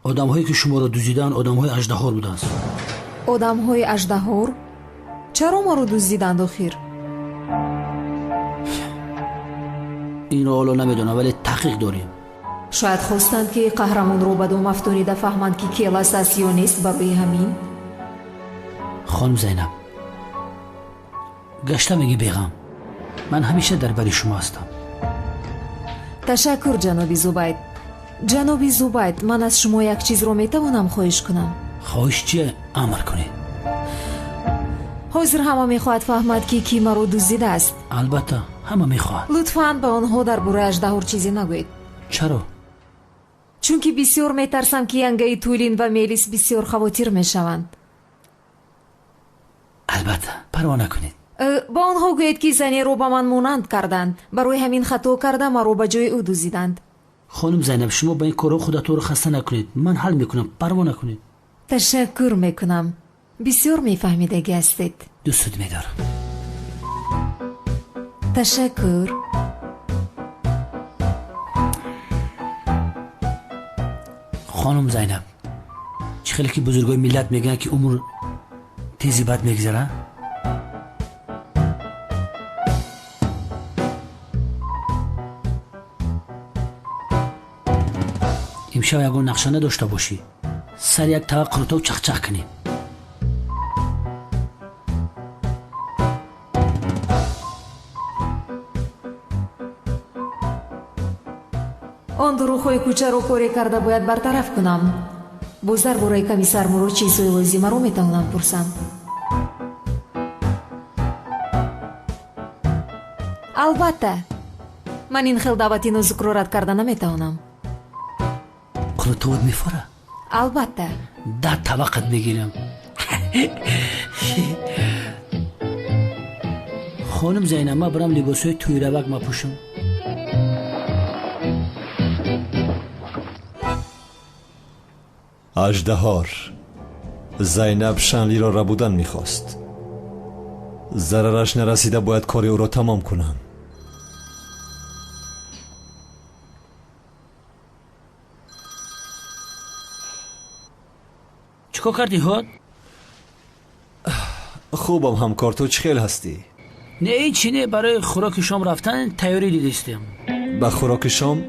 آدم‌هایی که شما را دزدیدند آدم‌های اژدهار بودند. آدم‌های اژدهار؟ چرا ما رو دزدیدند آخر؟ این را حالا نمیدونم ولی تحقیق داریم. شاید خواستند که قهرمان رو به دو افتانیده فهمند که کیلاس است یا نیست. برای همین خانم زینب گشته میگی بیغم، من همیشه در بری شما هستم. تشکر جنابی زبید. جنابی زبید، من از شما یک چیز رو میتوانم خواهش کنم؟ خواهش چیه؟ امر کنید. حاضر همه میخواهد فهمد که کی مرا دزدیده است. البته همه میخواهد. لطفاً به آنها درباره اژدهار چیزی نگویید. چرا؟ چون که بسیار میترسم که ینگه تولین و میلیس بسیار خواطر میشوند. البته پروا نکنید. با آنها گویید که زنی رو به من مانند کردند، برای همین خطا کرده مرا به جای او دزدیدند. خانم زینب شما با این کارا خودتون رو خسته نکنید، من حل میکنم، پروا نکنید. تشکر میکنم، بسیار میفهمیدگی هستید. دوستت میدارم. تشکر. خانم زینب چه خیلی که بزرگای ملت میگن که عمر تیزی بد میگذره. امشب یکون نقشه نداشته باشی سر یک طبق قروتا و چخ کنیم. آن دروغ‌های کوچه رو کاری کرده باید برطرف کنم. باز درباره کمیسر مراد چیزهای لازمه رو میتونم پرسم؟ البته من این خیل دعوتی نازک رو رد کرده نمیتونم. قروتاوت میفوره؟ البته 10 طبقت میگیرم. خانم زینب ما برم لباسای توی روک ما پوشم. اژدهار زینب شنلی را ربودن میخواست. ضررش نرسیده باید کاری او را تمام کنم. چیکار کردی هاد؟ خوبم همکار، تو چه خیل هستی؟ نه این چینه برای خوراک شام رفتن تیاری دیدستیم. به خوراک شام؟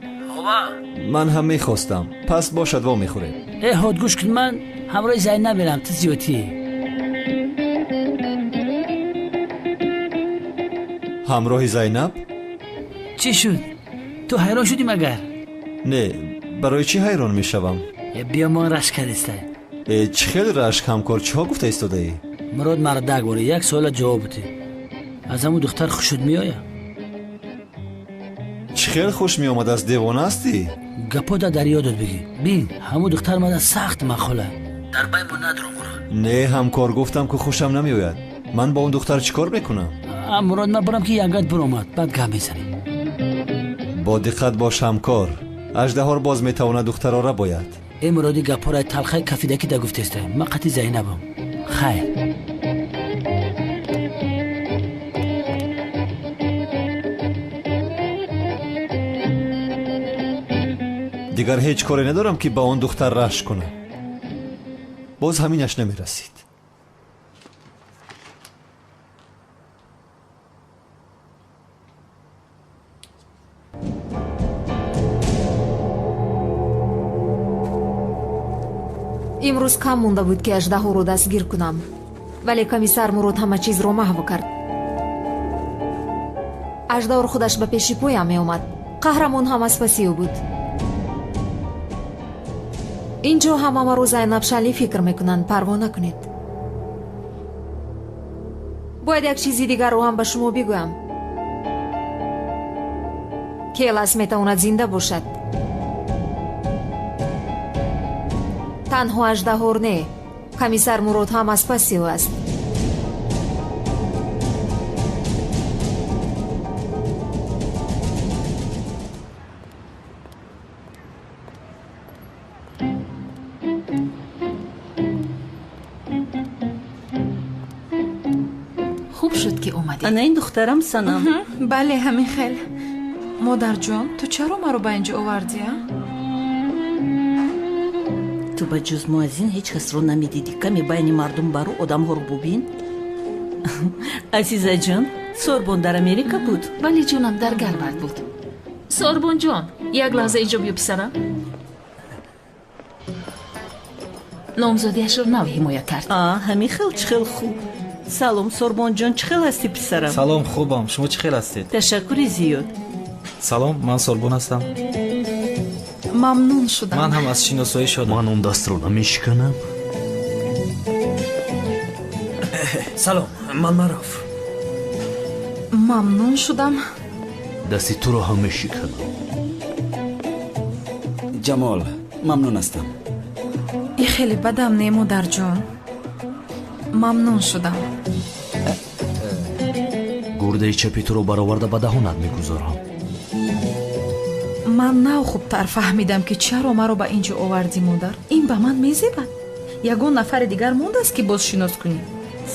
من هم میخواستم، پس باشد وا میخوریم. هاد گوش کن، من همراه زینب میرم، تو زیادی. همراه زینب؟ چی شد؟ تو حیران شدی مگر؟ نه، برای چی حیران میشوم؟ بیا ما رشک کردسته. چه خیلی رشک همکار، چه ها گفته ایستاده ای؟ مراد مردک باره یک سوال جواب بده. از همون دختر خوشت میآید؟ چه خیلی خوش می آمد، از دیوانه هستی؟ گپا در یادت بگی. بین همون دختر مده سخت مخاله در بای ما ندارم مراد. نه همکار، گفتم که خوشم نمی آید. من با اون دختر چیکار میکنم؟ مراد من برم که یگت برآمد بعد گپ میزنیم. با دقت باش همکار، اژدهار باز میتواند دخترها را باید. این مرادی گپا را تلخه کفیدکی دا گفتسته. من قطعی زینبم. خیر دیگر هیچ کاری ندارم که با اون دختر رشک کنم. باز همینش نمی رسید. امروز کم مونده بود که اژدها رو دستگیر کنم، ولی کمیسر مراد همه چیز رو محو کرد. اژدها خودش به پیشی پایم می اومد. قهرمان هم از پسی او بود. اینجا همه ما رو زینب شنلی فکر میکنند، پروا نکنید. باید یک چیزی دیگر رو هم به شما بگویم. کیلاس میتواند زنده باشد. تنها اژدهار نه، کمیسر مراد هم از پسی او است. خوب شد که اومدی. انا این دخترم سنم. بله همین خیل. مادر جان تو چرا ما رو به اینجا آوردی؟ ту ба ҷуз мо аз ин ҳеҷ касро намедидӣ. каме байни мардум бару одамҳоро бубин. азизаҷон, сорбон дар Америка буд? бале ҷонам, дар Гарвард буд. Сорбонҷон, як лаҳза иҷо биё писарам. номзодиашро нав ҳимоя кард. ҳамин хел чӣ хел хуб. салом сорбонҷон, чӣ хел ҳастӣ писарам? салом, хубам. шумо чӣ хел ҳастед? ташаккури зиёд. салом, ман Сорбон ҳастам. мамнун шудам. ман ҳам аз шиносоӣ шудам. ман он дастро намешиканам. салом, ман Маруф. мамнун шудам. дасти туро ҳам мешиканам. ҷамол, мамнун ҳастам. и хеле бадам не модарҷон. мамнун шудам. гурдаи чапи туро бароварда ба даҳонат мегузорам. ман нав хубтар фаҳмидам ки чаро маро ба ин ҷо овардӣ модар. ин ба ман мезебад. ягон нафари дигар мондааст ки боз шинос кунӣ.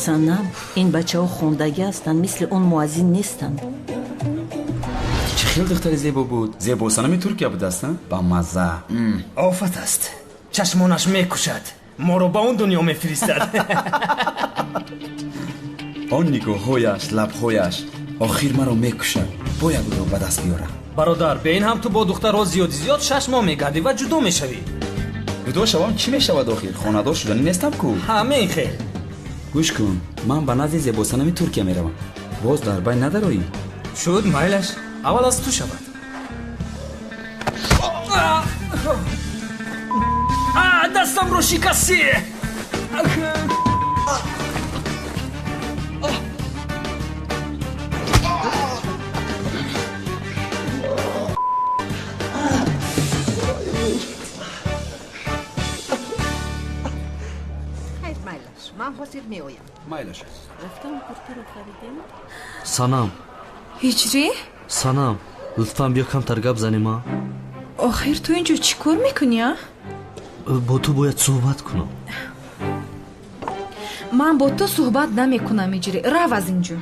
санам, ин бачаҳо хондагӣ ҳастанд, мисли он муаззин нестанд. чӣ хел духтари зебо буд? Зебо санами Туркия будааст? ба мазза. офат аст. чашмонаш мекушад. моро ба он дунё мефиристад. он нигоҳҳояш, лабҳояш охир маро мекушад. бояд ӯро ба даст биёрам. бародар, бе ин ҳам ту бо духтарҳо зиёди зиёд 6 моҳ мегардӣ ва ҷудо мешавӣ. ҷудо шавам чӣ мешавад охир? хонадор шуданӣ нестам ку. ҳамин хел. гӯш кун, ман ба назди зебосанами Туркия меравам. боз дар байн надароӣ? шуд, майлаш. аввал аз ту шавад. дастамро шикастӣ. майлаш. санам, ҳиҷрӣ? санам, лутфан биё камтар гап занем. охир ту ин ҷо чӣ кор мекунӣ? бо ту бояд суҳбат кунам. ман бо ту суҳбат намекунам ҳиҷрӣ. рав аз ин ҷо.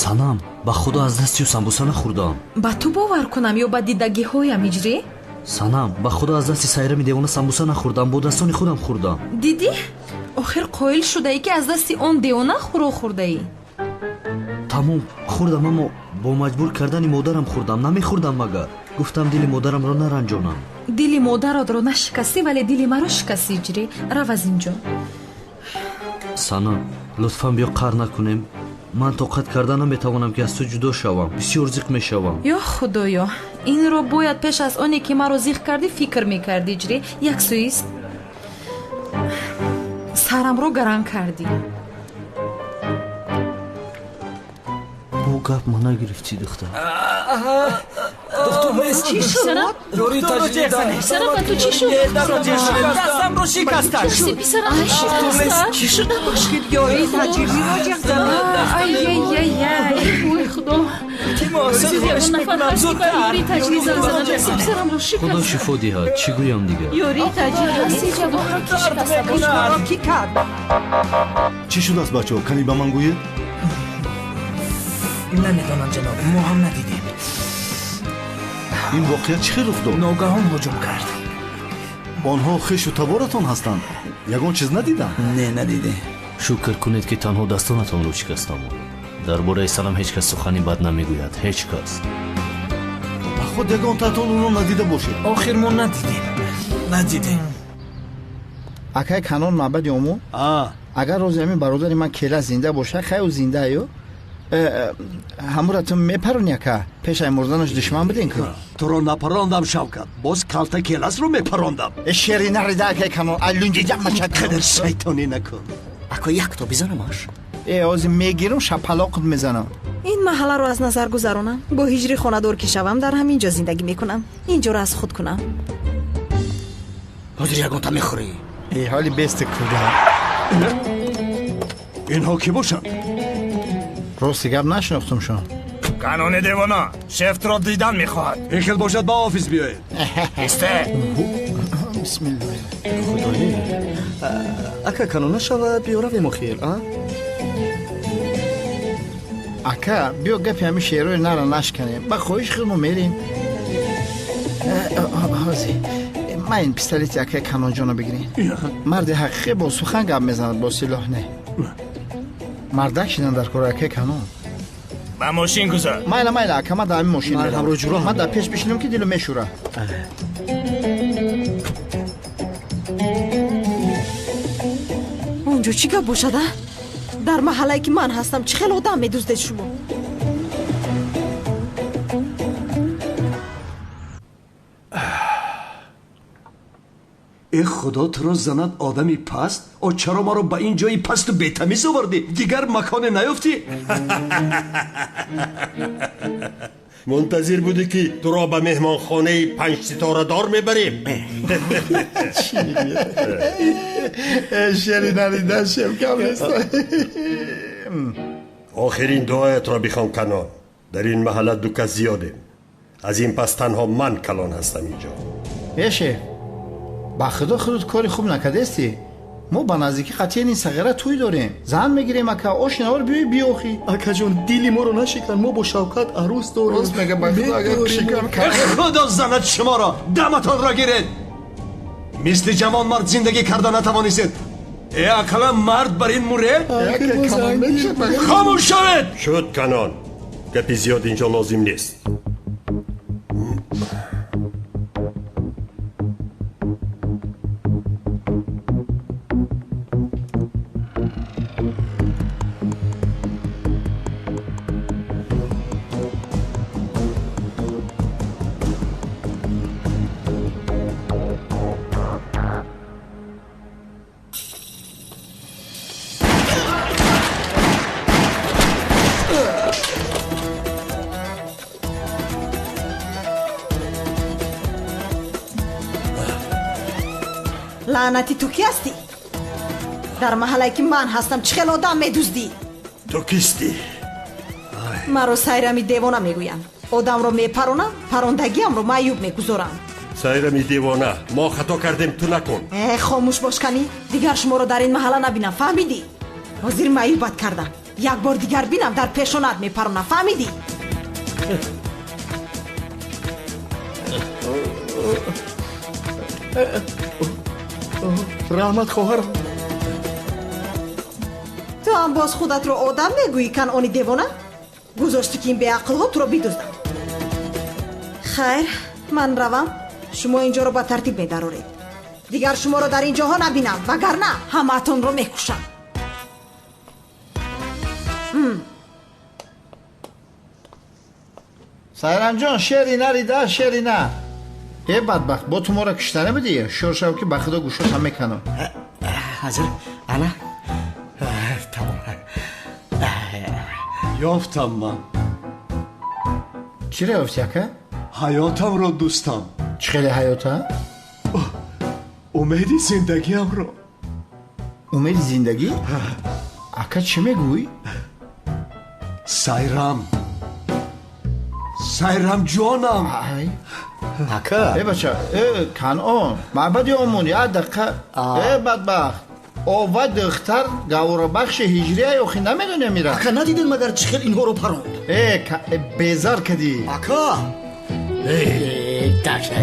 санам, ба худо аз дастию самбуса нахӯрдам. ба ту бовар кунам ё ба дидагиҳоям ҳиҷрӣ? санам, ба худо аз дасти сайрами девона самбуса нахӯрдам, бо дастони худам хӯрдам. дидӣ? охир қоил шудаӣ ки аз дасти он девона хӯрок хӯрдаӣ. тамом хӯрдам, аммо бо маҷбур кардани модарам хӯрдам. намехӯрдам магар. гуфтам дили модарамро наранҷонам. дили модаратро нашикастӣ, вале дили маро шикастӣ ҳиҷрӣ. рав аз ин ҷо. санам, лутфан биё қар накунем. ман тоқат карда наметавонам ки аз ту ҷудо шавам. бисёр зиқ мешавам. ё худоё, инро бояд пеш аз оне ки маро зиқ кардӣ фикр мекардӣ ҳиҷрӣ. як сӯист сарамро гарам кардӣ. бо гап ма нагирифтӣ духтар. чӣ шуд? ёри таҷрибадан. писарам, ба ту чӣ шуд? дастамро шикастад. писарам, чӣ шуда бошад? ёри таҷрибиро ой худо. ягон нафар ҳаст ки ба ёри таҷриб занзанам ҷаси писарамро худо шикаст. шифо диҳад. чӣ гӯям дигар? ёри таҷриб ҳасти ҷавонро ки шикаста бошад. чӣ шудааст бачаҳо? кани ба ман гӯед? намедонам ҷаноб, мо ҳам надидем. ин воқеа чӣ хел рух дод? ногаҳон ҳуҷум кард. онҳо хешу таборатон ҳастанд. ягон чиз надидам. не надидем. шукр кунед ки танҳо дастонатонро шикастам. дар бораи санам ҳеҷ кас сухани бад намегӯяд. ҳеҷ кас. ба худ ягон татон ӯро надида бошед. охир мо надидем. акай канон маъбади омо агар рози ҳамин бародари ман кела зинда боша хаю зинда ё ҳамуратон мепарони ака пешай мурданаш душман будин ку туро напарондам шавкат боз калта келасро мепарондам шери нарида акай канон аллунҷиҷамача қадар шайтонӣ накун ака якто бизанамаш ози мегирам шапалоқут мезанам. ин маҳалларо аз назар гузаронам. бо ҳиҷри хонадор ки шавам дар ҳамин ҷо зиндагӣ мекунам. ин ҷоро аз худ кунам. ҳозир ягонта мехӯрӣ. ҳоли бести куда инҳо ки бошанд? рости гап нашинохтумшон. канони девона шефтро дидан мехоҳад. ин хел бошад ба офис биёед. исте. бисмиллоҳ. худои ака канона шавад биёравем охир. ака биё гапи ҳамин шеърои нара нашканем. ба хоҳиши худ мо мерем. ҳозир من این پیستولیت یکی کنون جانو بگیرین. مرد حقیقی با سخن گپ میزند با سلاح نه. مردک شدن در کار یکی کنون. با ماشین گذار. مایلا که من در این ماشین میرم. من در پیش بشینم که دلو میشوره. اونجا چی گپ باشده؟ در محله که من هستم چه خیلی آدم میدوزده شما؟ ای خدا تو رو زند آدمی پست؟ او چرا ما رو به این جایی پست و بی‌تمیز آوردی؟ دیگر مکان نیافتی؟ منتظر بودی که تو را به مهمان خانه 5 ستاره دار میبریم. شری نریده شم کم نیست. آخرین دعایت را بخوان کنان. در این محله دو کس زیادیم. از این پس تنها من کلان هستم اینجا. بیشه با خدا خودت کاری خوب نکرده استی. ما با نزدیکی قطعی این صغیره توی داریم. زن میگیریم اکا آشناور بیوخی. اکا جون دیلی ما رو نشکن. ما با شوکت عروس داریم. راست میگه با خدا اگر شکم کرد. خدا زند شما را دمتان را گیرید. مثل جوان مرد زندگی کرده نتوانیست. ای اکلا مرد بر این موره؟ خاموش شوید. شد کنان. گپی زیاد اینجا لازم نیست. لعنتی تو کی هستی؟ در محله که من هستم چه خیلی آدم میدوزدی؟ تو کیستی؟ مرا سیرمی دیوانه میگویم. آدم رو میپرونم، پروندگیم رو معیوب میگذارم. سیرمی دیوانه، ما خطا کردیم تو نکن. خاموش باش کنی، دیگر شما رو در این محله نبینم، فهمیدی؟ حاضر معیوبت کردم. یک بار دیگر بینم در پیشونت میپرونم، فهمیدی؟ رحمت خواهرم. تو هم باز خودت رو آدم میگویی کن آنی دیوانه؟ گذاشتی که این به عقل ها تو رو بیدوزدم. خیر من روم. شما اینجا رو با ترتیب میدارورید. دیگر شما رو در اینجا ها نبینم وگرنه همه اتون رو میکشم. سایران جان شری نریده شری نه. ای بدبخت با تو ما را کشتنه بدی. شور شو که بخدا گوشت هم میکنم. حاضر انا تمام. یافتم من. چی را یافتی اکا؟ حیاتم را دوستم. چه خیلی حیاته؟ امیدی زندگیم را. امید زندگی؟ اکا چی میگوی؟ سایرم جانم. اکا ای بچه ای کنعان معبد آمون یا دقیقه ای بدبخت آوه دختر گوارا بخش هجریه یاخی نمیدونه میره. اکا ندیدن مگر چه خیلی اینها رو پروند؟ ای بیزار کدی اکا ای تاشه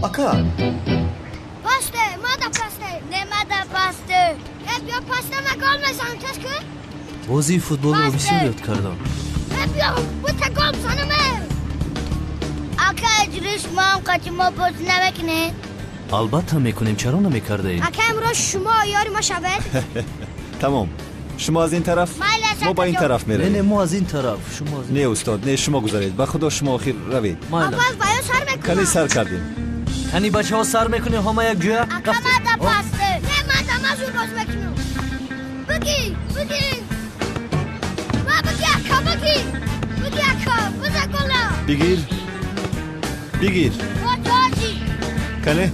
اکا پاسته مادا پاسته نمادا پاسته بیا پاسته ما گل میزنم چشکه بازی فوتبال رو بسیار یاد کردم. بیا بوتا گل بزنم. اکا اجریش ما هم قطعی ما بازی نمیکنه. البته میکنیم، چرا نمیکرده ایم؟ اکا امروز شما یاری ما شود. تمام. شما از این طرف، ما با این طرف میره. نه ما از این طرف، شما از این. نه استاد، نه شما گذارید. با خدا شما آخر روید. اول باید سر میکنم. کنی سر کردیم. کنی بچه ها سر میکنیم همه یک جویا. اکا مادا پاسته نه مادا مزور باز میکنم. بگی اکا بگی اکا بزا گلا بگیر کنه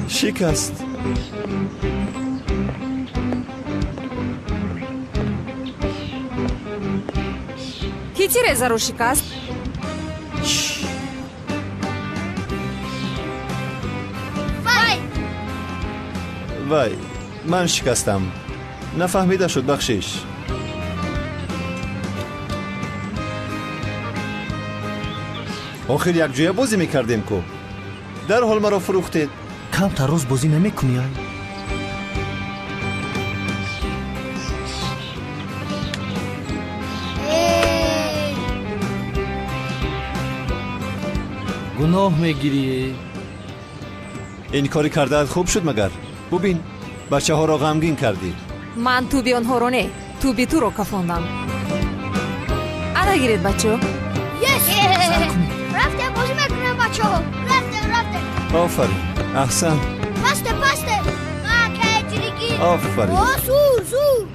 شکست. کی تیرزا رو شکست؟ وای من شکستم. نفهمیده شد بخشش. охир якҷоя бозӣ мекардем ку дарҳол маро фурӯхтед. камтар роз бозӣ намекунӣ ай? гуноҳ мегирӣ. ин кори кардаат хуб шуд магар? бубин бачаҳоро ғамгин кардӣ. ман туби онҳоро не, туби туро кафондам. ана гиред бачаҳо. рафте бозӣ мекунем бачаҳо. рафте. офарин, аҳсан. пасте. Макаҷригӣ. офарин. зур.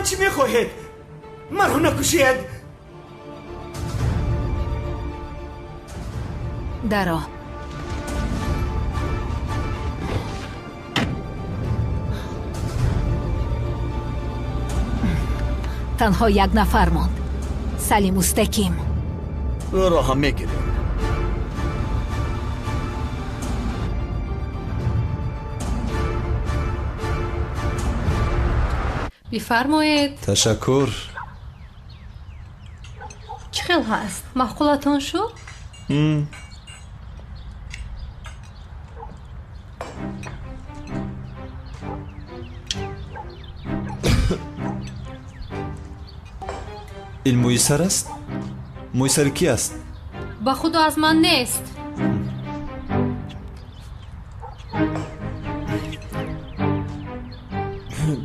چی میخواهید؟ مرا نکشید. درا تنها یک نفر ماند. سلیم مستقیم. راه هم میگیریم. بفرمایید. تشکر. چه خیل هست؟ معقولتان شد؟ این مویسر است؟ مویسر کی است؟ با خدا از من نیست.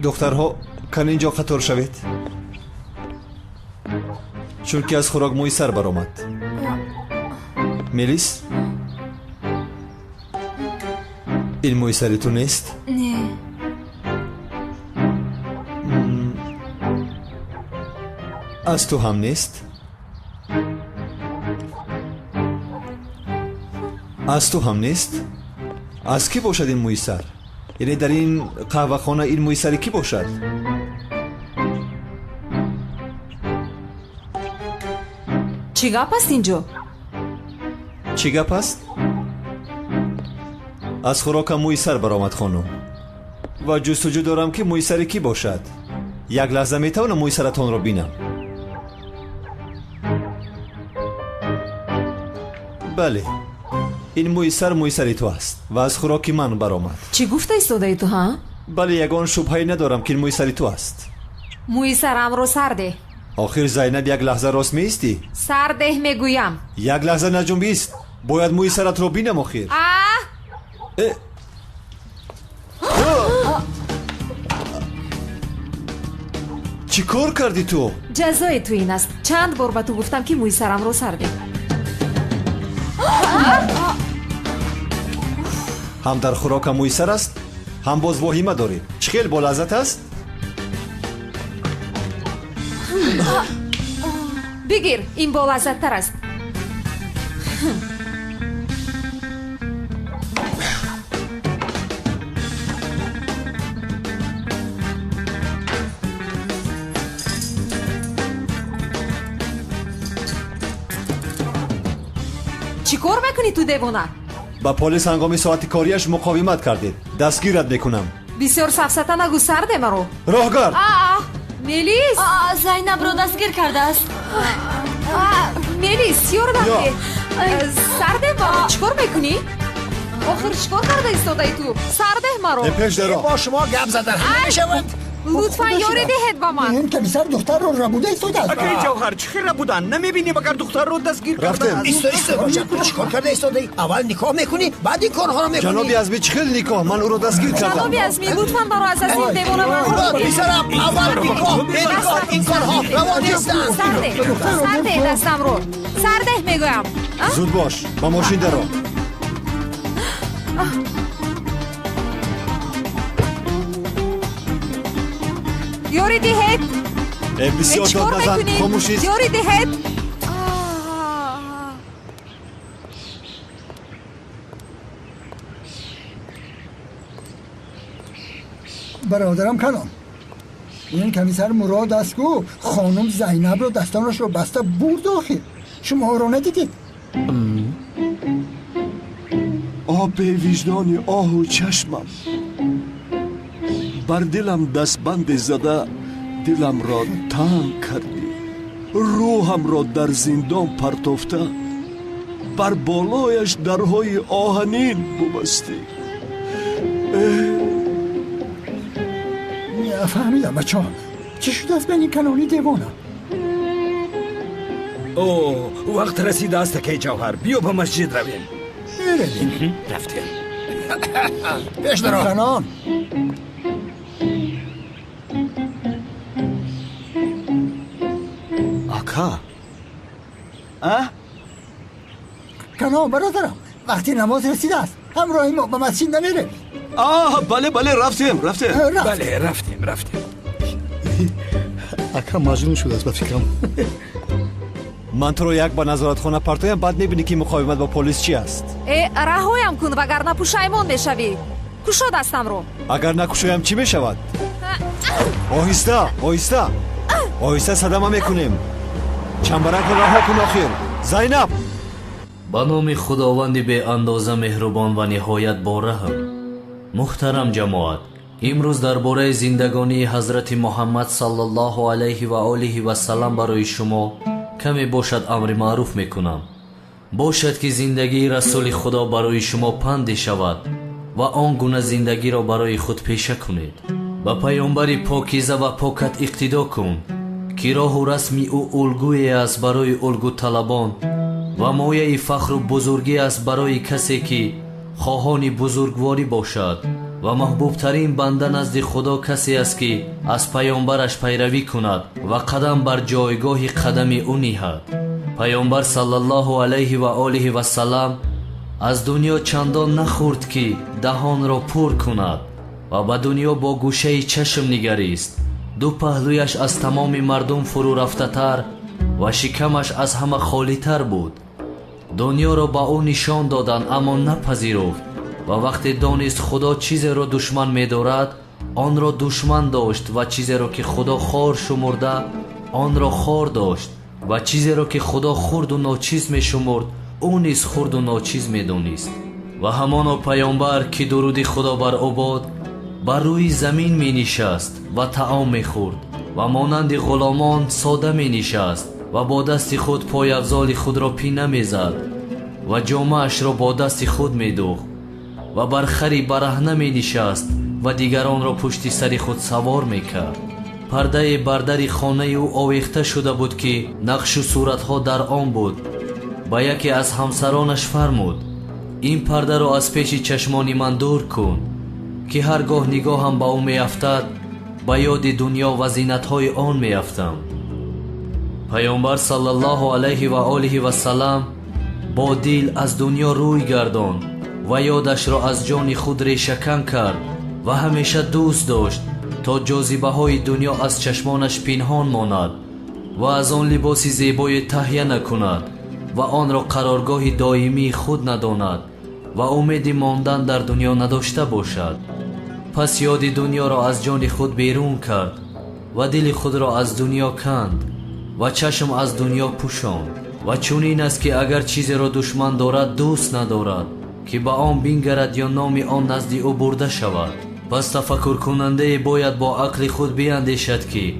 دخترها کن اینجا قطار شوید چون که از خوراک مویسر برآمد. میلیس این مویسری تو نیست؟ نه. از تو هم نیست؟ از تو هم نیست؟ از کی باشد این مویسر؟ یعنی در این قهوه خانه این مویسری کی باشد؟ چی گپ است اینجا؟ چی گپ است؟ از خوراک مویسر برآمد خانم و جستجو دارم که مویسری کی باشد. یک لحظه میتوانم مویسرتان را بینم؟ بله این مویسر مویسری تو است و از خوراک من برآمد. چی گفته ایستاده ای تو ها؟ بله یگان شبهه‌ای ندارم که این مویسری تو است. مویسرم رو سرده. آخر زینب یک لحظه راست میستی؟ سرده میگویم. یک لحظه نجنبیست. باید مویسرت رو بینم آخر. چی کار کردی تو؟ جزای تو این است. چند بار با تو گفتم که مویسرم رو سرده. هم در خوراک مویسر است هم باز واهمه داری. چه خیلی با لذت است؟ بگیر این با لذت تر است. چی کار میکنی تو دیوانه؟ با پلیس هنگامی ساعت کاریش مقاومت کردید. دستگیرت میکنم. بسیار سفسطه نگو سرده مرو. راهگر میلیس زینب رو دستگیر کرده است. میلیس یاردم که سرده مرو. چی کار میکنی؟ آخر چی کار کرده ایستاده ای تو؟ سرده مرو. پیش درو. با شما گپ زدن همه شود. لطفا یاری دهید با من. این کمیسر دختر رو ربوده ایستاده است. اکی جوهر چه خیلی بودن؟ نمیبینی مگر دختر رو دستگیر کرده؟ ایستو چیکار کرده ایستاده ای؟ اول نکاح میکنی بعد این کارها رو میکنی. جناب عزمی چه خیلی نکاح؟ من او رو دستگیر کردم. جناب عزمی لطفا برو از این دیوانه من. میسرم اول نکاح این کارها روا نیستن. سرده دستم رو. سرده میگویم. زود باش با ماشین درو. یاری دهید. بسیار داد بزن خاموشید یاری دهد برادرم کنم این کمیسر مراد است گو خانم زینب رو دستانش رو بسته برد آخر شما رو ندیدید آب وجدان آه و چشمم بر دلم دستبند زده دلم را تنگ کردی روحم را در زندان پرتافته بر بالایش درهای آهنین ببستی فهمیدم بچه ها چی شده از بین کنانی دیوانه اوه وقت رسیده است که جوهر بیا به مسجد رویم برویم رفتیم پیش درو کنان اکا کنان برادرم وقتی نماز رسیده است همراه ما به مسجد نمیره بله رفتیم بله رفتیم اکا مجنون شده است به فکرم من تو رو یک با نظارتخانه پرتایم بعد میبینی که مقاومت با پلیس چی است رهایم کن وگرنه پشیمان میشوی کشا دستم رو اگر نکشایم چی میشود آهسته صدمه میکنیم چنبرک رو رها کن آخر زینب با نام خداوند به اندازه مهربان و نهایت با رحم محترم جماعت امروز درباره زندگانی حضرت محمد صلی الله علیه و آله و سلام برای شما کمی باشد امر معروف میکنم باشد که زندگی رسول خدا برای شما پند شود و آن گونه زندگی را برای خود پیشه کنید با پیامبر پاکیزه و پاکت اقتدا کن که راه و رسمی او الگوی است برای الگو طلبان و مایه فخر و بزرگی است برای کسی که خواهان بزرگواری باشد و محبوب ترین بنده نزد خدا کسی است که از پیامبرش پیروی کند و قدم بر جایگاه قدم او نهد پیامبر صلی الله علیه و آله و سلام از دنیا چندان نخورد که دهان را پر کند و به دنیا با گوشه چشم نگریست دو پهلویش از تمام مردم فرو رفته تر و شکمش از همه خالی تر بود دنیا را با او نشان دادن اما نپذیرفت و وقتی دانست خدا چیزی را دشمن می دارد آن را دشمن داشت و چیزی را که خدا خار شمرده آن را خار داشت و چیزی را که خدا خرد و ناچیز می شمرد او نیز خرد و ناچیز می دانست و همانا پیامبر که درود خدا بر او باد بر روی زمین می نشست و طعام می خورد و مانند غلامان ساده می نشست و با دست خود پای افضال خود را پینه می زد و جامه اش را با دست خود می دوخت و بر خری برهنه می نشست و دیگران را پشت سر خود سوار می کرد پرده بردر خانه او آویخته شده بود که نقش و صورتها در آن بود با یکی از همسرانش فرمود این پرده را از پیش چشمان من دور کن که هرگاه نگاهم به او می افتد با یاد دنیا و زینتهای آن می افتم پیامبر صلی الله علیه و آله و سلام با دل از دنیا روی گرداند و یادش را از جان خود ریشه‌کن کرد و همیشه دوست داشت تا جاذبه های دنیا از چشمانش پنهان ماند و از آن لباس زیبای تهیه نکند و آن را قرارگاه دائمی خود نداند و امید ماندن در دنیا نداشته باشد پس یاد دنیا را از جان خود بیرون کرد و دل خود را از دنیا کند و چشم از دنیا پوشاند و چنین است که اگر چیزی را دشمن دارد دوست ندارد که با آن بینگرد یا نام آن نزد او برده شود پس تفکر کننده باید با عقل خود بیاندیشد که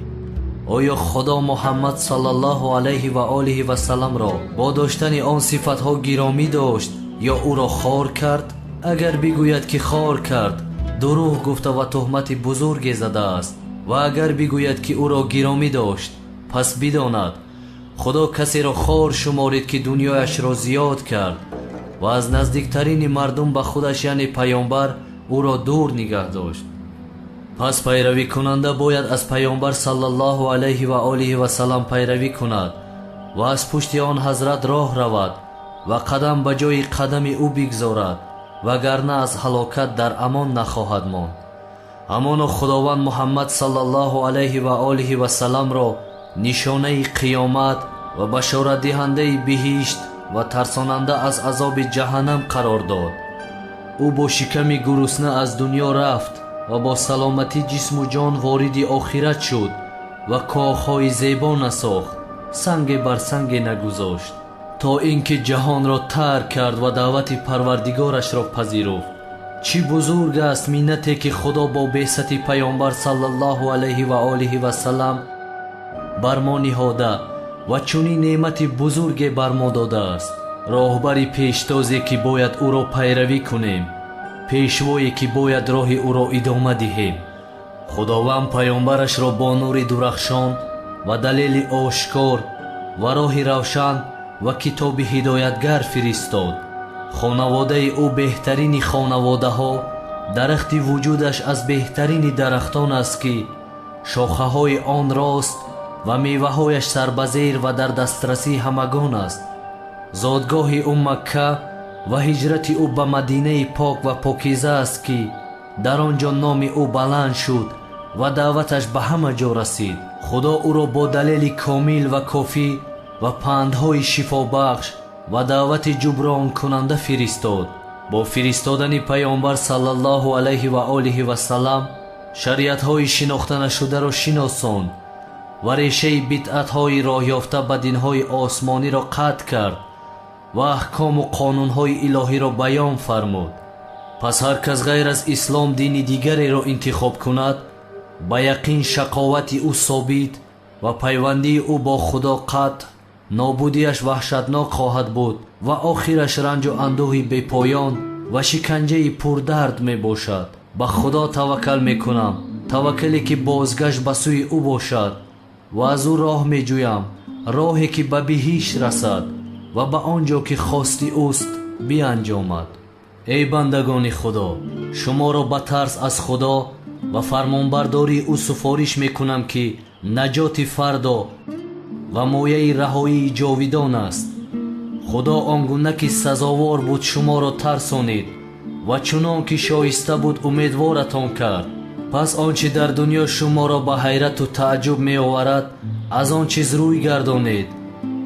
آیا خدا محمد صلی الله علیه و آله و سلام را با داشتن آن صفتها گرامی داشت یا او را خوار کرد اگر بگوید که خوار کرد دروغ گفته و تهمت بزرگی زده است و اگر بگوید که او را گرامی داشت پس بداند خدا کسی را خوار شمارید که دنیایش را زیاد کرد و از نزدیکترین مردم به خودش یعنی پیامبر او را دور نگه داشت پس پیروی کننده باید از پیامبر صلی الله علیه و آله و سلام پیروی کند و از پشت آن حضرت راه رود و قدم به جای قدم او بگذارد وگرنه از هلاکت در امان نخواهد ماند همانا خداوند محمد صلی الله علیه و آله و سلام را нишонаи қиёмат ва башоратдиҳандаи биҳишт ва тарсонанда аз азоби ҷаҳаннам қарор дод. ӯ бо шиками гурусна аз дунё рафт ва бо саломатӣ ҷисму ҷон вориди охират шуд ва коғҳои зебо насохт, санге бар санге нагузошт, то ин ки ҷаҳонро тарк кард ва даъвати парвардигорашро пазируфт. чӣ бузург аст миннате ки худо бо беъсати паёнбар саллаллоҳу алайҳи ва олиҳи васалам бар мо ниҳода ва чунин неъмати бузурге бар мо додааст. роҳбари пештозе ки бояд ӯро пайравӣ кунем, пешвое ки бояд роҳи ӯро идома диҳем. худованд паёнбарашро бо нури дурахшон ва далели ошкор ва роҳи равшан ва китоби ҳидоятгар фиристод. хонаводаи ӯ беҳтарини хонаводаҳо, дарахти вуҷудаш аз беҳтарини дарахтон аст ки шохаҳои он рост ва меваҳояш сарбазер ва дар дастрасӣ ҳамагон аст. зодгоҳи ӯ Макка ва ҳиҷрати ӯ ба Мадинаи пок ва покиза аст ки дар он ҷо номи ӯ баланд шуд ва даъваташ ба ҳама ҷо расид. худо ӯро бо далели комил ва кофӣ ва пандҳои шифобахш ва даъвати ҷубронкунанда фиристод. бо фиристодани паёнбар саллаллоҳу алайҳи ва олиҳи васалам шариатҳои шинохтанашударо шиносонд ва решаи бидъатҳои роҳёфта ба динҳои осмониро қатъ кард ва аҳкому қонунҳои илоҳиро баён фармуд. пас ҳар кас ғайр аз ислом дини дигареро интихоб кунад, ба яқин шақовати ӯ собит ва пайвандии ӯ бо худо қатъ, нобудиаш ваҳшатнок хоҳад буд ва охираш ранҷу андӯҳи бепоён ва шиканҷаи пурдард мебошад. ба худо таваккал мекунам, таваккале ки бозгашт ба сӯи ӯ бошад, ва аз ӯ роҳ меҷӯям, роҳе ки ба биҳишт расад ва ба он ҷо ки хости ӯст бианҷомад. эй бандагони худо, шуморо ба тарс аз худо ва фармонбардории ӯ суфориш мекунам ки наҷоти фардо ва мояи раҳоии ҷовидон аст. худо он гуна ки сазовор буд шуморо тарсонид ва чунон ки шоиста буд умедворатон кард. пас он чи дар дунё шуморо ба ҳайрату тааҷҷуб меоварад, аз он чиз рӯй гардонед,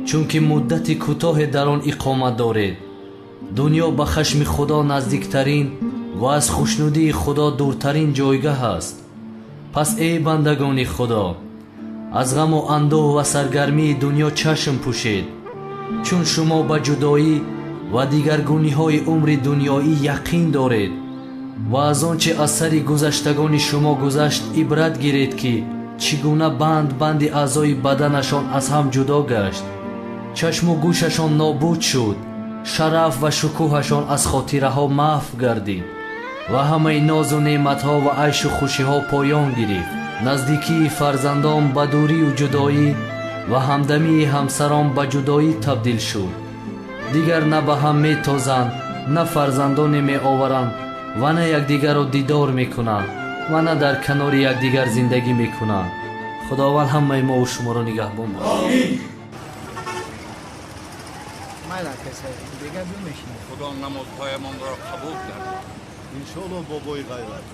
чунки муддати кӯтоҳе дар он иқомат доред. дунё ба хашми худо наздиктарин ва аз хушнудии худо дуртарин ҷойгоҳ аст. пас эй бандагони худо, аз ғаму андӯҳ ва саргармии дунё чашм пӯшед, чун шумо ба ҷудоӣ ва дигаргуниҳои умри дунёӣ яқин доред ва аз он че аз сари гузаштагони шумо гузашт ибрат гиред ки чӣ гуна банди аъзои баданашон аз ҳам ҷудо гашт, чашму гӯшашон нобуд шуд, шараф ва шукӯҳашон аз хотираҳо маҳв гардид ва ҳамаи нозу неъматҳо ва айшу хушиҳо поён гирифт. наздикии фарзандон ба дурию ҷудоӣ ва ҳамдамии ҳамсарон ба ҷудоӣ табдил шуд. дигар на ба ҳам метозанд, на фарзандоне меоваранд ва на якдигарро дидор мекунанд ва на дар канори якдигар зиндагӣ мекунанд. худованд ҳамаи мову шуморо нигаҳбон бошад. خدا نمازهایمان را قبول کرد. انشالله بابای غیرت.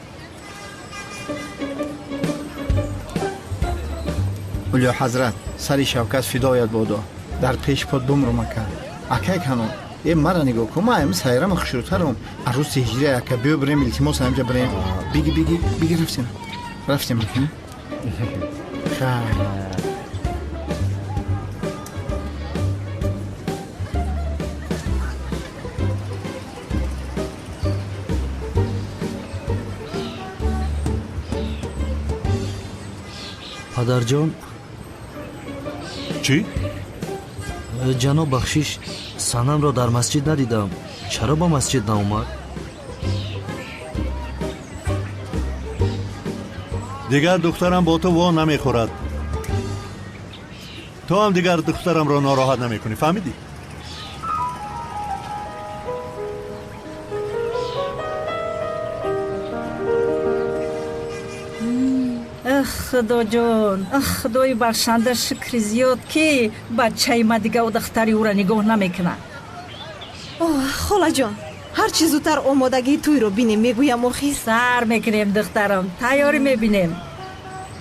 اولیا حضرت سری شوکت فدایت بودا در پیش پاد بمرو مکن. اکای کنون این مرا نگاه کن، ما امروز سیرم خشورترم عروس هجری اکا بیو بریم التماس همجا بریم. بیگی رفتیم خیلی падарҷон. чӣ? ҷаноб бахшиш, санамро дар масҷид надидам. чаро ба масҷид наомад? дигар духтарам бо ту вон намехӯрад. ту ҳам дигар духтарамро нороҳат намекунӣ, фаҳмидӣ? худоҷон, худои бахшанда шукри зиёд ки бачаи ма дига духтари ӯра нигоҳ намекунад. холаҷон, ҳар чӣ зудтар омодагии тӯйро бинем, мегӯям охир. сар мекунем духтарам, тайёрӣ мебинем.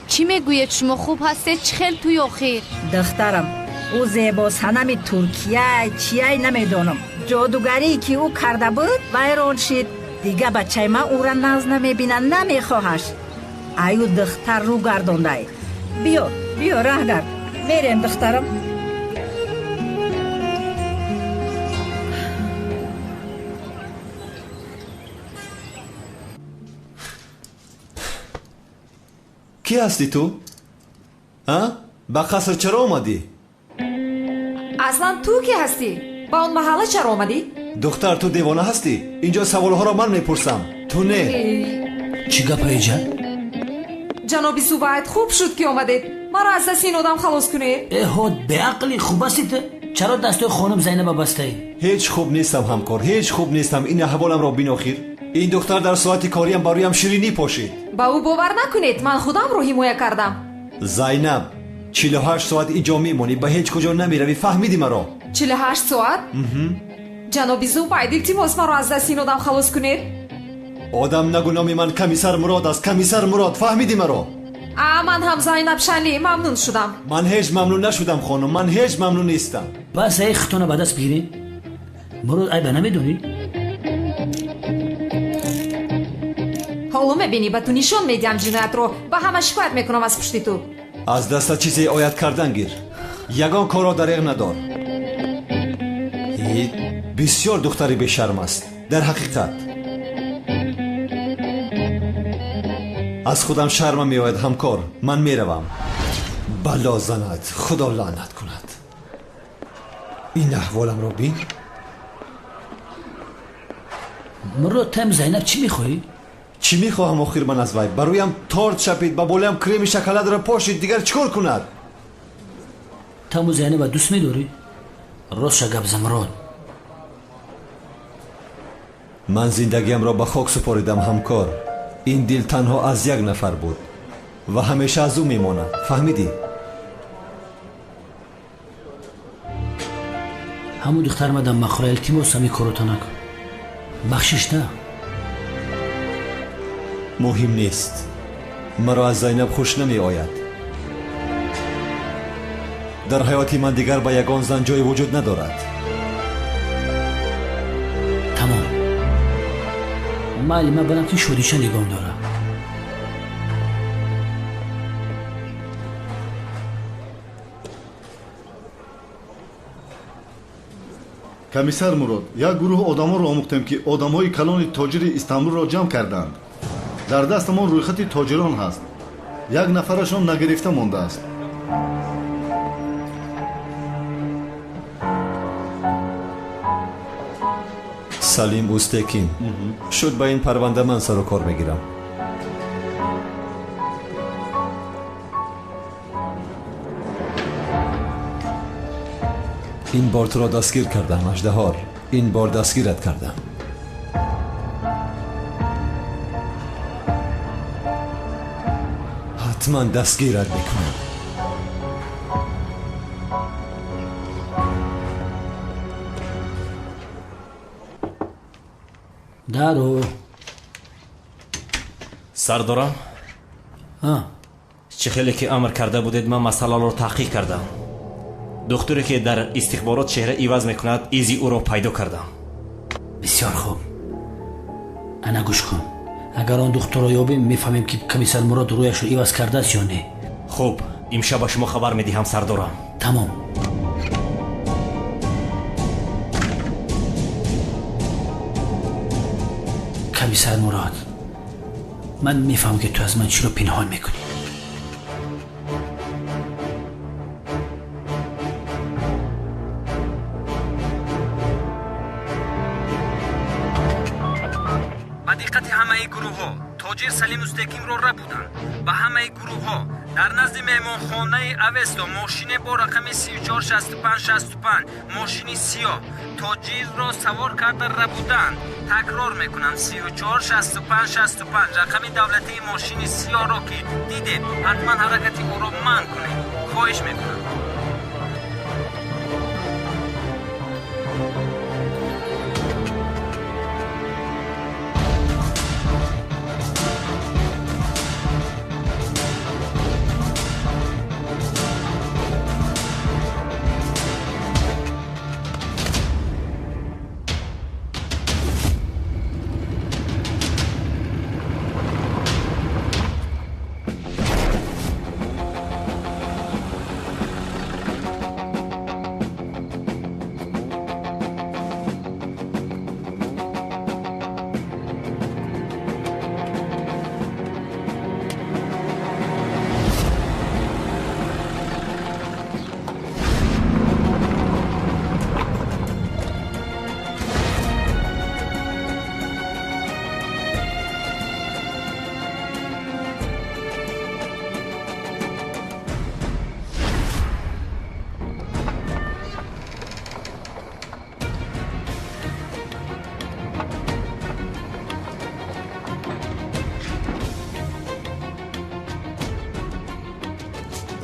چی میگوید شما خوب هستید چخل توی آخر دخترم او زیبا سنم ترکیه چیه نمیدونم جادوگری که او کرده بود ویران شد دیگه بچه ما او را ناز نمیبینن نمیخواهش ایو دختر رو گردونده بیا راه گرد میریم دخترم کی هستی تو؟ با قصر چرا اومدی؟ اصلا تو کی هستی؟ با اون محله چرا اومدی؟ دختر تو دیوانه هستی؟ اینجا سوالها را من میپرسم تو نه. چی گپ ایجا؟ جنابی سوبایت خوب شد که اومدید ما را از دست این آدم خلاص کنید. احاد به عقلی خوب هستید؟ چرا دستای خانم زینب بسته ای؟ هیچ خوب نیستم همکار هیچ خوب نیستم این احوالم را بین آخر این دختر در ساعت کاریم برایم شیرینی پاشید. با او باور نکنید من خودم رو حمایه کردم. زینب 48 ساعت اینجا میمونی به هیچ کجا نمیروی فهمیدی مرا؟ 48 ساعت؟ جنابی زوبایت التماس ما را از دست این آدم خلاص کنید. آدم نگو نام من کمیسر مراد است کمیسر مراد فهمیدی مرا؟ من هم زینب شنلی ممنون شدم. من هیچ ممنون نشدم خانم من هیچ ممنون نیستم. بس ای ختونه به دست بگیری؟ مراد ای به نمیدونی؟ حالا میبینی به تو نشان میدیم جنایت رو با همه شکایت میکنم از پشت تو. از دست چیزی آید کردن گیر یگان کار را دریغ ندار. بسیار دختری بیشرم است در حقیقت از خودم شرمم میآید همکار من میروم. بلا زند خدا لعنت کند این احوالم را بین. مراد تم زینب چی میخوایی؟ چی میخواهم آخر من از وی برایم تارت شپید با بالایم کریم شکلات را پاشید دیگر چیکار کند؟ تمو زینب دوست میداری؟ راست گپ زمراد من زندگیم را به خاک سپاریدم همکار این دل تنها از یک نفر بود و همیشه از او میماند فهمیدی؟ همون دختر مدام مخوره التماس همی کاروتا نکن بخشش نه مهم نیست مرا از زینب خوش نمی آید. در حیاتی من دیگر با یگان زن جای وجود ندارد. تمام مالی من برم که شودیشه نگام دارم. کمیسر مراد یک گروه آدما را آموختیم که آدمای کلان تاجر استانبول را جمع کردند. در دست ما رویخط تاجران هست. یک نفرشان نگرفته مانده است. سلیم اوستکین شد به این پرونده من سر و کار میگیرم. این بار تو را دستگیر کردم اژدهار این بار دستگیرت کردم. حتما دستگیرت میکنم. دارو سردارم چه خیلی که امر کرده بودید من مسئله رو تحقیق کردم. دکتری که در استخبارات چهره ایواز میکند ایزی او رو پیدا کردم. بسیار خوب انا گوش کن اگر آن دکتر رو یابیم میفهمیم که کمیسر مراد رویش رو ایواز کرده است یا نه. خوب امشب به شما خبر میدهم سردارم. تمام کمیسر مراد من میفهم که تو از من چی رو پنهان میکنی. با دقت همه گروه ها تاجر سلیم اوستکین رو بودند. با همه گروه ها در نزد مهمان خانه اوستا ماشین با رقم 346565 ماشینی سیاه تاجر را سوار کرده بودند. تکرار میکنم 346565 رقم دولتی ماشین سیاه را که دیدید حتما حرکت او را منع کنید. خواهش میکنم.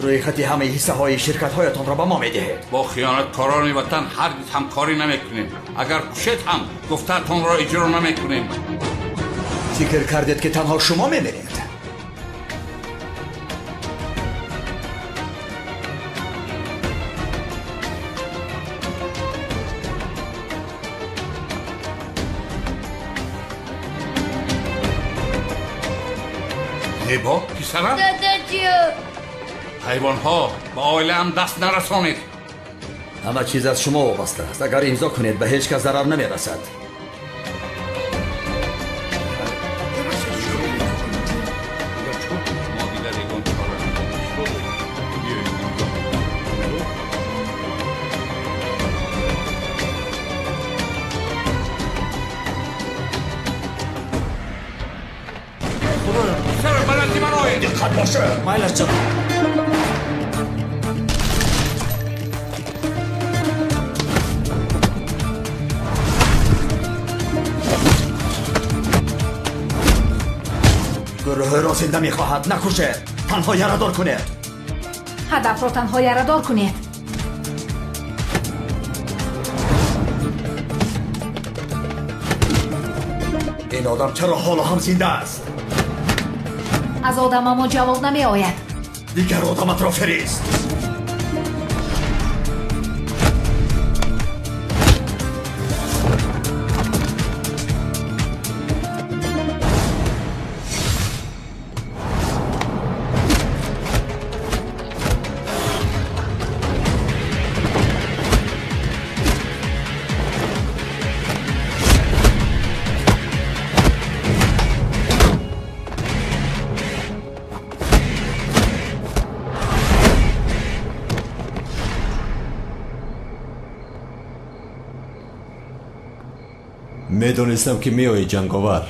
روی خط همه حصه های شرکت هایتان را به ما میدهید. با خیانتکاران وطن هرگز همکاری نمیکنیم. اگر کوشید هم گفته‌تان را اجرا نمیکنیم. فکر کردید که تنها شما میمیرید؟ زیبا پسرم داداجیو حیوان ها به آیله هم دست نرسانید. همه چیز از شما وابسته است. اگر امضا کنید به هیچ کس ضرر نمیرسد. دقت باشه. مایلش جان. گروه را زنده میخواهد. نکشید. تنها یردار کنید. هدف را تنها یردار کنید. این آدم چرا حالا هم زنده است؟ از آدم ما جواب نمی آید. دیگر آدمت را فریست. میدونستم که میایی جنگاور.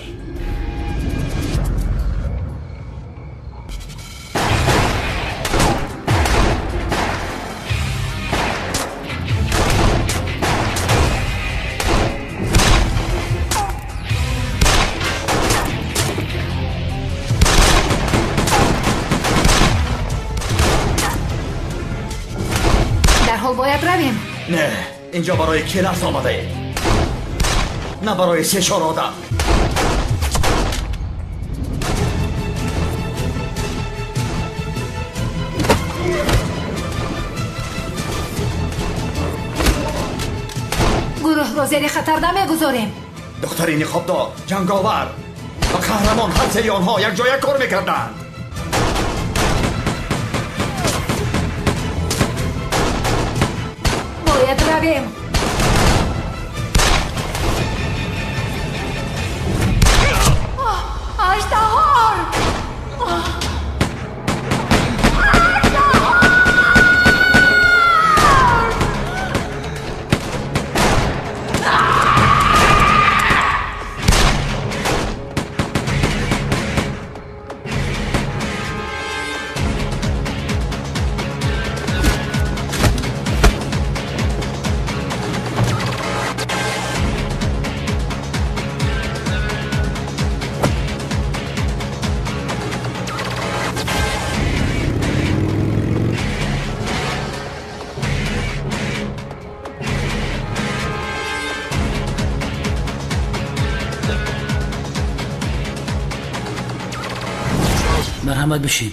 در حال باید رویم. نه، اینجا برای کلاس آمده اید، نه برای سه آدم. گروه را زیر خطر نمیگذاریم. دختری نقابدار، جنگاور و قهرمان، هر سه آنها یک جای کار میکردند. باید رویم. اژدهار! مرحمت بشین.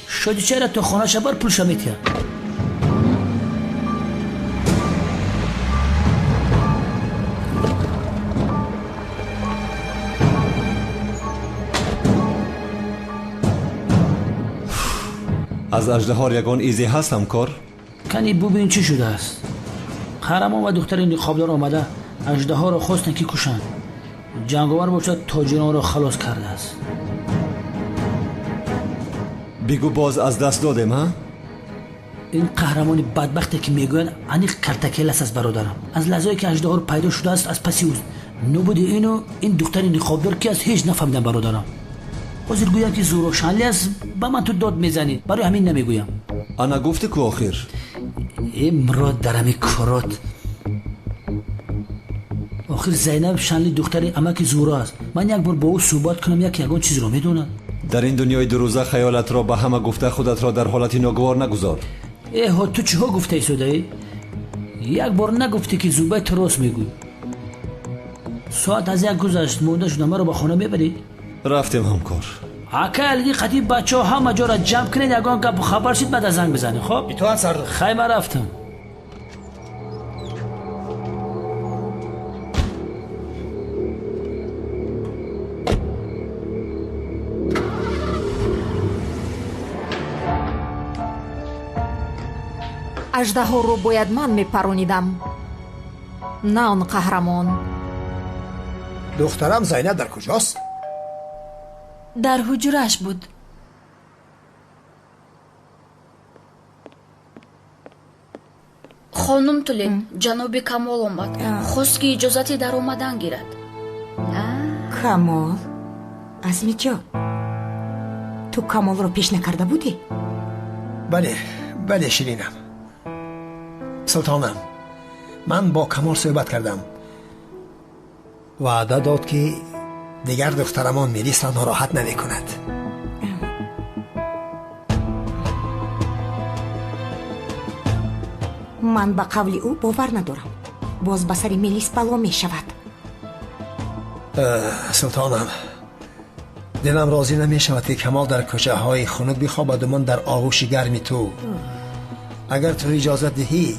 شدی چرا تو خانه شبر پولشا میتیا؟ از اژدهار یگان ایزی هست همکار؟ کنی ببین چی شده است. قهرمان و دختر نقابدار آمده اژدها را خواستن که کشند. جنگاور باشد تاجران را خلاص کرده است. بگو باز از دست دادیم ها؟ این قهرمان بدبختی که میگویند انیق کرتکل است از برادرم. از لحظه‌ای که اژدها پیدا شده است از پسی اوست. نبوده اینو این دختر نقابدار که از هیچ نفهمیدم برادرم. حاضر گویم که زوروشنلی است، به من تو داد میزنید، برای همین نمیگویم. انا گفته که آخر این مراد در همین کارات. آخر زینب شنلی دختری امک زورا است. من یک بار با او صحبت کنم یگان چیز رو میدونم. در این دنیای دروزه خیالت را به همه گفته خودت را در حالتی ناگوار نگذار. ها تو چه ها گفته ای سوده؟ یک بار نگفتی که زوبای تو راست میگوی. ساعت از یک گذشت مونده شده مرا به خانه ببری؟ رفتیم همکار. اکا علی خطیب بچه ها همه جا را جمع کنید یگان که خبر شید بعد از زنگ بزنید. خب تو هم سردار خیمه رفتم. аждаҳоро бояд ман мепаронидам, на он қаҳрамон. دخترم زینب در کجاست؟ در حجرش بود. خانم تولی جناب کمال آمد، خواست که اجازتی در آمدن گیرد. کمال؟ عزمی جان تو کمال رو پیش نکرده بودی؟ بله شیرینم. سلطانم من با کمال صحبت کردم، وعده داد که دیگر دخترمان میلیس را ناراحت نمی کند. من به قول او باور ندارم، باز به سر میلیس بلا می شود. سلطانم دلم راضی نمی شود که کمال در کوچه های خنک بخوابد و من در آغوش گرم تو. اگر تو اجازت دهی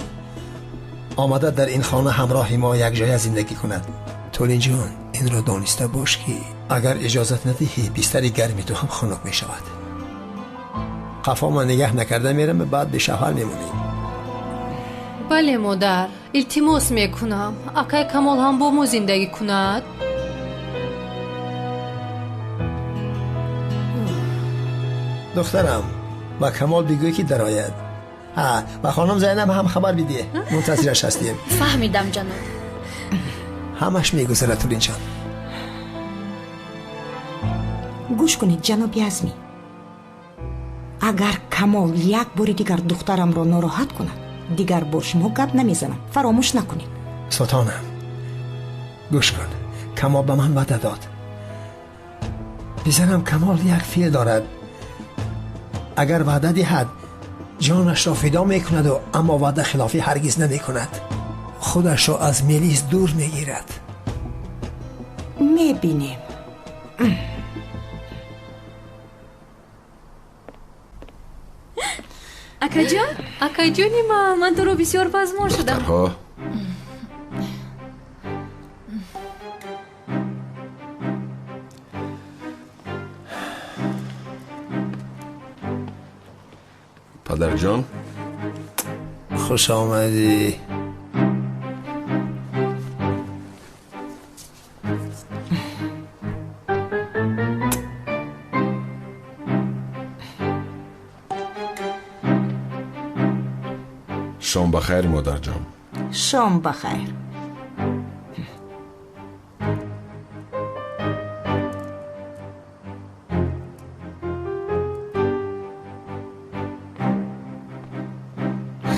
آمده در این خانه همراه ما یک جای زندگی کند. تولین جان این را دانسته باش که اگر اجازت ندهی بستر گرمی تو هم خنک می شود. قفا من نگه نکرده میرم بعد به شوهر میمونی. بله مادر، التماس میکنم اکای کمال هم با ما زندگی کند. دخترم با کمال بگوی که در آید. و خانم زینب هم خبر بیدیه، منتظرش هستیم. فهمیدم جناب. همش میگذره تولین جان. گوش کنید جناب عزمی، اگر کمال یک باری دیگر دخترم را ناراحت کند دیگر با شما گپ نمیزنم، فراموش نکنید. سلطانم گوش کن، کمال به من وعده داد. بزنم کمال یک فیل دارد، اگر وعده دهد جانش را فدا میکند و اما وعده خلافی هرگز نمیکند. خودش را از میلیس دور میگیرد. میبینیم. اکا جانی من تو رو بسیار پزمار شدم. پدر جان خوش آمدی. شام بخیر مادر جان. شام بخیر.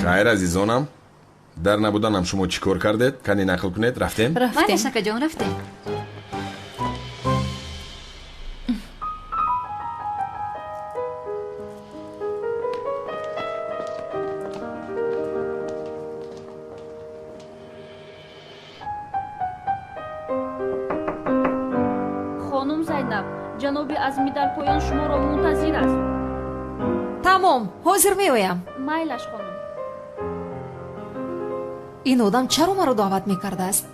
خیر عزیزانم، در نبودنم شما چی کار کردید؟ کنی نقل کنید؟ رفتیم؟ رفتیم اکا جان رفتیم. خانم زینب جناب عزمی در پایان شما را منتظر است. тамом ҳозир меоям. майлаш хонум. ин одам чаро маро даъват мекардааст?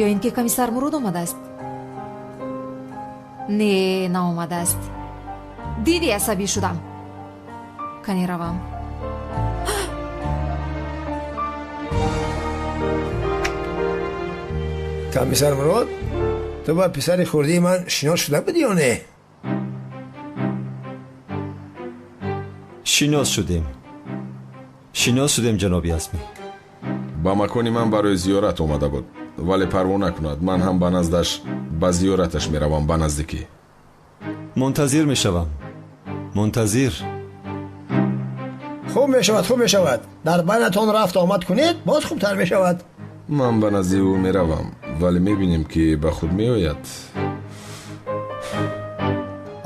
ё ин ки комиссар мурод омадааст? не наомадааст. диди асабӣ шудам. кани равам. комиссар мурод تو با پسر خوردی من شناس شده بودی یا نه؟ شناس شدیم جنابی عزمی. با مکانی من برای زیارت اومده بود ولی پروا نکند، من هم به نزدش به زیارتش میروم. به نزدیکی منتظر میشوم. منتظر. خوب میشود در بینتان رفت آمد کنید باز خوبتر میشود. من به نزدیک او میروم ولی میبینیم که به خود میآید.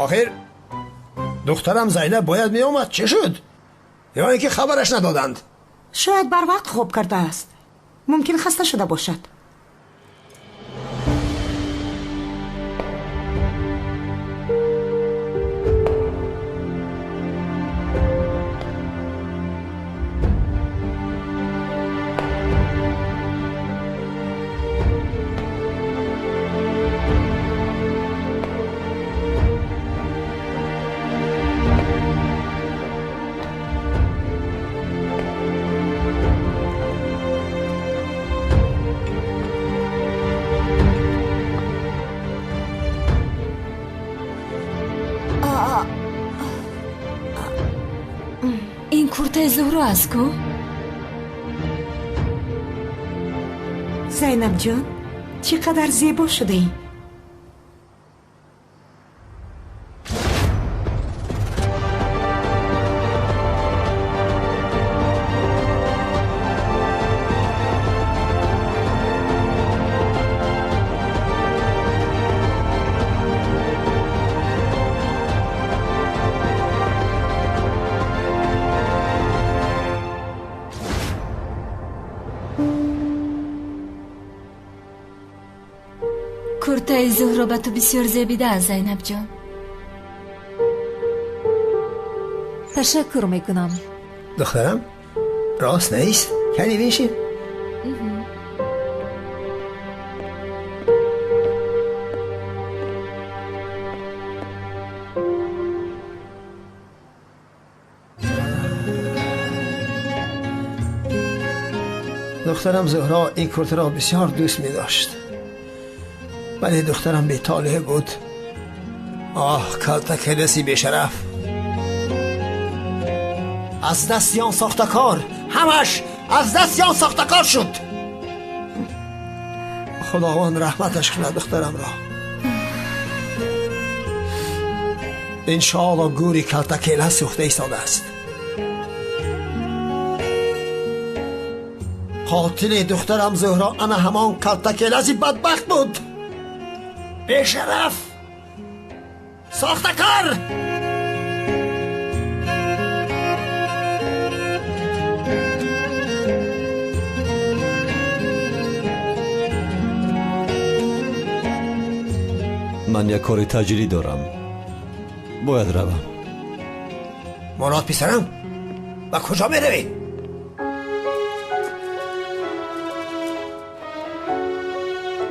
آخر دخترم زینب باید می آمد. چه شد؟ یا اینکه خبرش ندادند؟ شاید بر وقت خواب کرده است. ممکن خسته شده باشد. این کورته زهرا است کو؟ زینب جان چقدر زیبا شده ای. کورته زهرا به تو بسیار زیبیده است زینب جان. تشکر میکنم. دخترم راست نیست؟ کمی بنشین. دخترم زهرا این کرته را بسیار دوست می داشت، ولی دخترم بی طالع بود. آه کلتک کلسی بی شرف، از دست یان ساختکار، همش از دست یان ساختکار شد. خداوند رحمتش کنه دخترم را. انشاءالله گوری کلتکیله سوخته ایستاده است. قاتل دخترم زهرا انا همان کلتکیله‌ی بدبخت بود، بی شرف، ساختکار. من یک کار تجاری دارم، باید روم. مراد پسرم و کجا می روی؟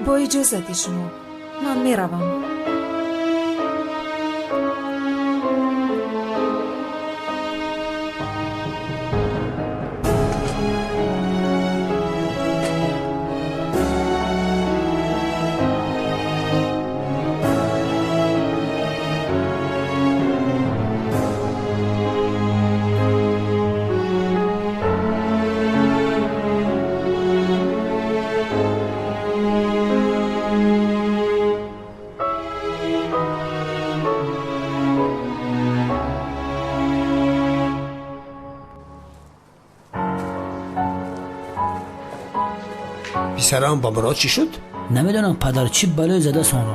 با اجازت شما من می روم. پسرم با مراد چی شد؟ نمیدونم پدر چی بلای زده سون رو.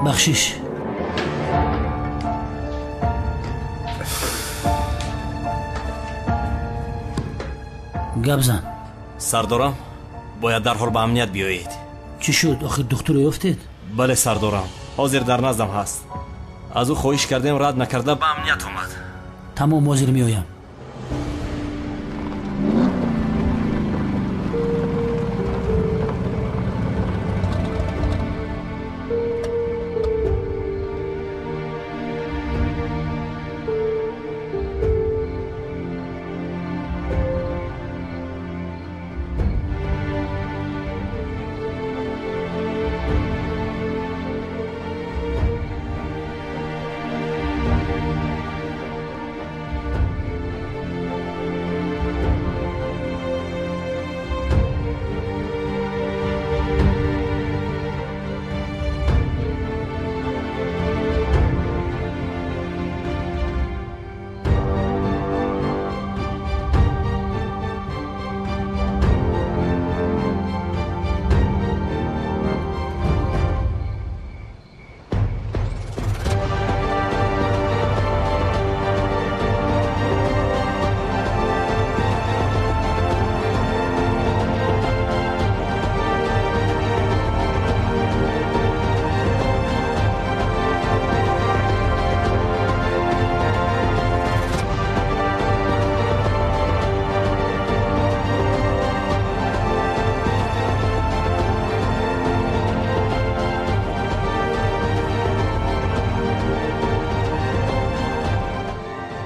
بخشش گپ زن. سردارم باید در حال به امنیت بیایید. چی شد؟ آخر دکتر افتید؟ بله سردارم، حاضر در نزدم هست. از او خواهش کردیم رد نکرده به امنیت اومد. تمام حاضر میایم.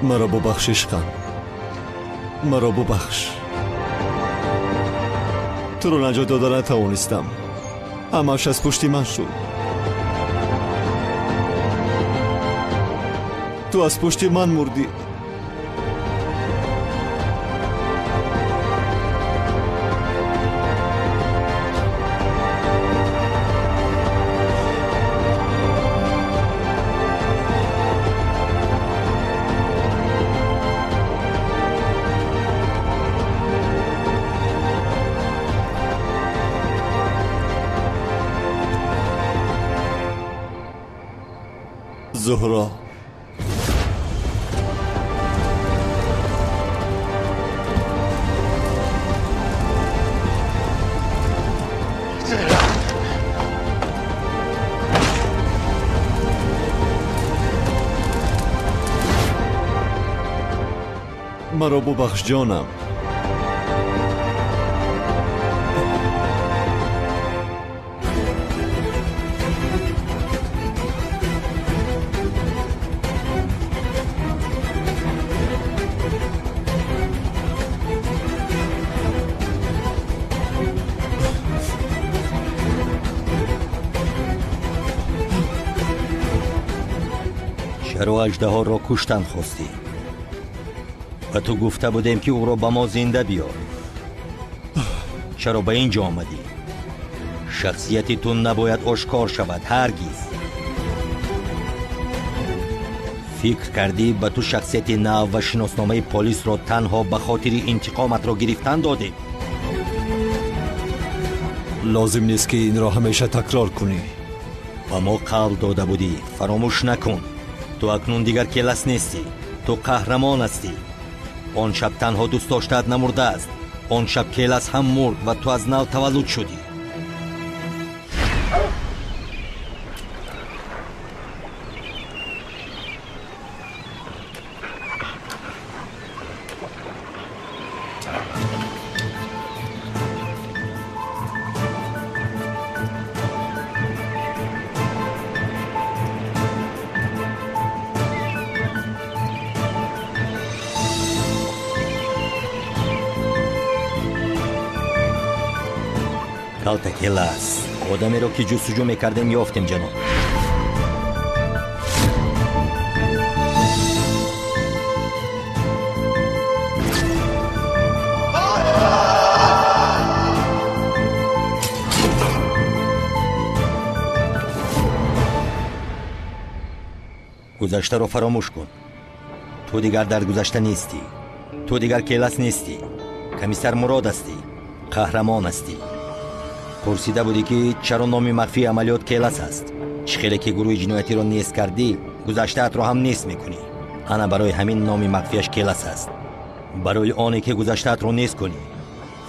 مرا ببخش عشقم، مرا ببخش. تو رو نجات دادن نتوانستم، همش از پشت من شد. تو از پشت من مردی. زهرا، مرا ببخش جانم. چرا اژدها را کشتن خواستی؟ و تو گفته بودیم که او را با ما زنده بیار. چرا به اینجا آمدی؟ شخصیت تو نباید آشکار شود هرگز. فکر کردی به تو شخصیت نو و شناسنامه پلیس را تنها به خاطر انتقامت را گرفتن دادیم؟ لازم نیست که این را همیشه تکرار کنی. و ما قول داده بودی، فراموش نکن. تو اکنون دیگر کلس نیستی، تو قهرمان هستی. آن شب تنها دوست داشتت نمرده است، آن شب کلس هم مرد و تو از نو تولد شدی. کالتا کلاس، آدمی را که جستجو میکردیم یافتیم جناب. گذشته را فراموش کن. تو دیگر در گذشته نیستی. تو دیگر کلاس نیستی. کمیسر مراد هستی. قهرمان هستی. پرسیده بودی که چرا نام مخفی عملیات کلاس است؟ چخیلی که گروه جنایتی را نیست کردی، گذشته ات را هم نیست میکنی. انا برای همین نام مخفیش کلاس است. برای آنی که گذشته ات را نیست کنی.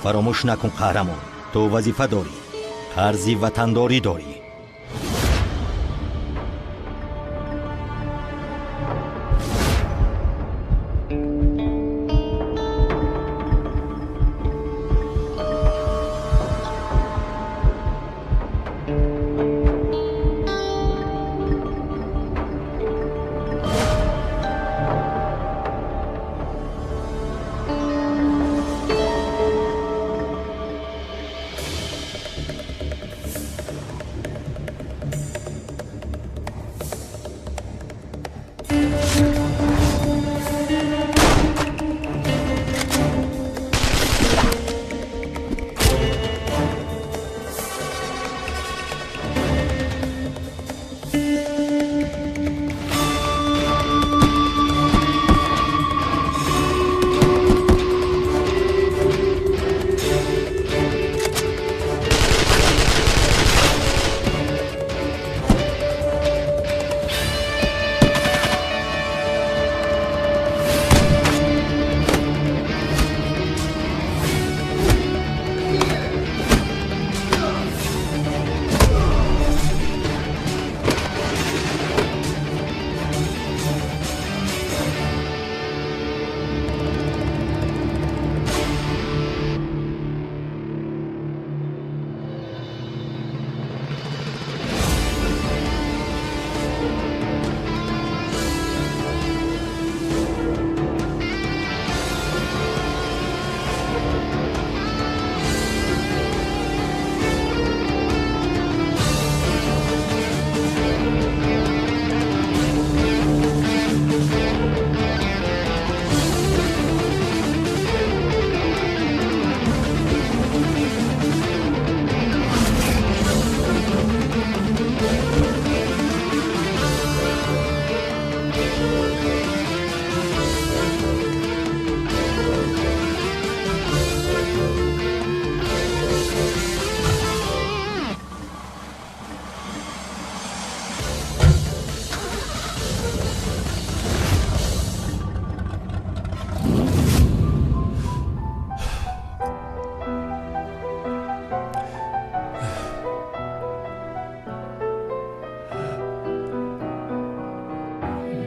فراموش نکن قهرمان، تو وظیفه داری، قرضی وطنداری داری.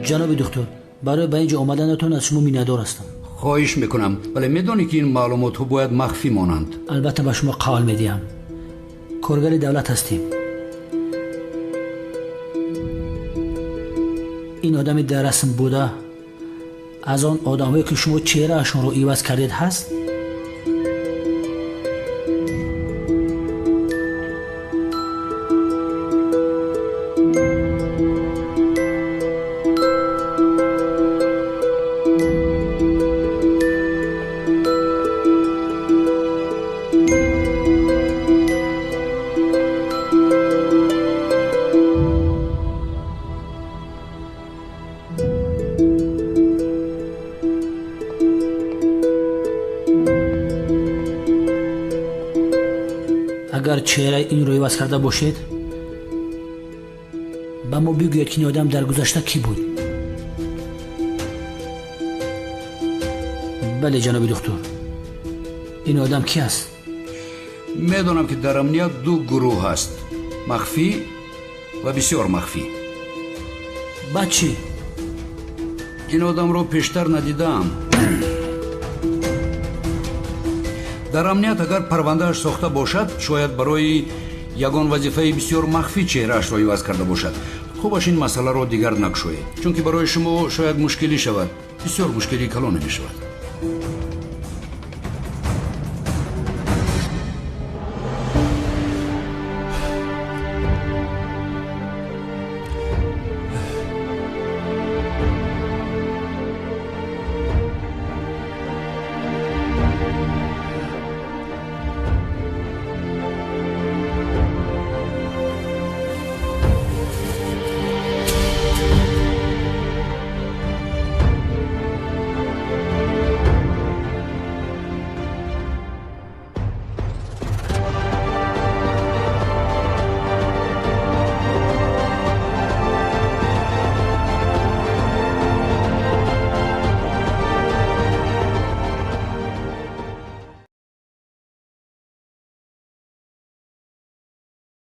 جناب دکتر برای به اینجا آمدنتون از شما میندار هستم. خواهش میکنم، ولی میدونی که این معلومات باید مخفی مانند. البته به شما قول میدیم، کارگر دولت هستیم. این آدمی در رسم بوده از آن آدمایی که شما چهره اشون رو عوض کردید هست؟ اگر چهره این رو عوض کرده باشید با ما بگوید که این آدم در گذشته کی بود. بله جناب دکتر، این آدم کی است؟ میدونم که در امنیت دو گروه هست، مخفی و بسیار مخفی. بچه این آدم رو پیشتر ندیدم. در امنیت اگر پروندهش ساخته باشد شاید برای یگان وظیفه بسیار مخفی چهرهش را عوض کرده باشد. خوبش این مسئله را دیگر نگشایید، چون که برای شما شاید مشکلی شود، بسیار مشکلی کلان می شود.